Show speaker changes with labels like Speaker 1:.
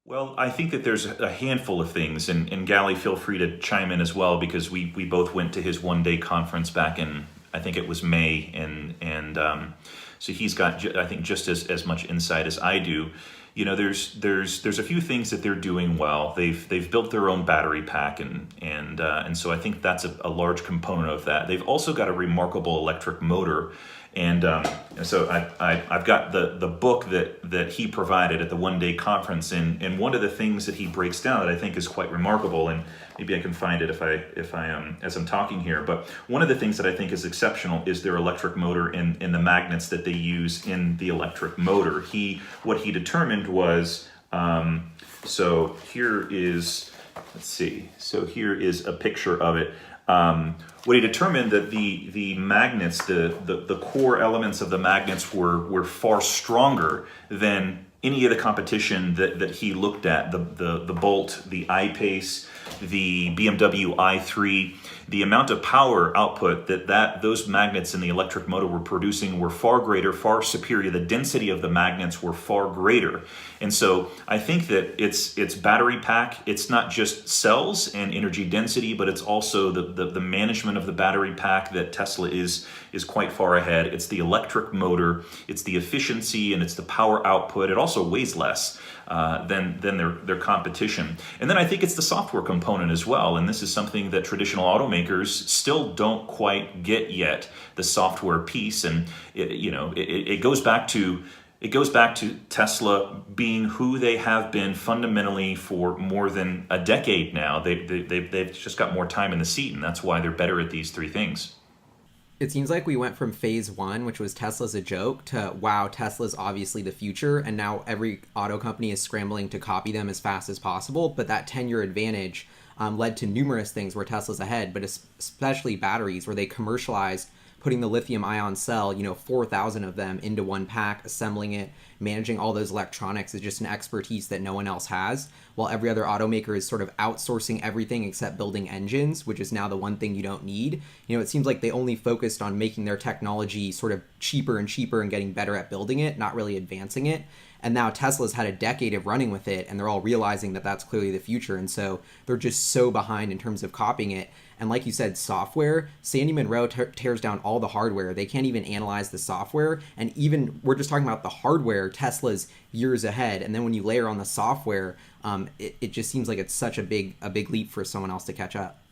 Speaker 1: Well, I think that there's a handful of things, and Gally, feel free to chime in as well, because we both went to his 1 day conference back in, I think it was May, and so he's got I think just as much insight as I do. You know, there's a few things that they're doing well. They've built their own battery pack, and so I think that's a large component of that. They've also got a remarkable electric motor. And so I've got the book that he provided at the 1 day conference, and one of the things that he breaks down that I think is quite remarkable, and maybe I can find it if I as I'm talking here. But one of the things that I think is exceptional is their electric motor and the magnets that they use in the electric motor. What he determined was, so here is, let's see. So here is a picture of it. What he determined that the magnets, the core elements of the magnets were far stronger than any of the competition that he looked at. The Bolt, the I-Pace, the BMW i3, the amount of power output that those magnets in the electric motor were producing were far greater, far superior. The density of the magnets were far greater. And so I think that it's battery pack. It's not just cells and energy density, but it's also the management of the battery pack that Tesla is quite far ahead. It's the electric motor, it's the efficiency, and it's the power output. It also weighs less than their competition. And then I think it's the software component as well. And this is something that traditional automakers still don't quite get yet, the software piece. And it goes back to Tesla being who they have been fundamentally for more than a decade now. They've just got more time in the seat, and that's why they're better at these three things.
Speaker 2: It seems like we went from phase one, which was Tesla's a joke, to wow, Tesla's obviously the future, and now every auto company is scrambling to copy them as fast as possible. But that 10-year advantage led to numerous things where Tesla's ahead, but especially batteries, where they commercialized putting the lithium ion cell, 4,000 of them into one pack, assembling it, managing all those electronics is just an expertise that no one else has, while every other automaker is sort of outsourcing everything except building engines, which is now the one thing you don't need. It seems like they only focused on making their technology sort of cheaper and cheaper and getting better at building it, not really advancing it. And now Tesla's had a decade of running with it, and they're all realizing that that's clearly the future. And so they're just so behind in terms of copying it. And like you said, software, Sandy Munro tears down all the hardware. They can't even analyze the software. And even we're just talking about the hardware, Tesla's years ahead. And then when you layer on the software, it just seems like it's such a big leap for someone else to catch up.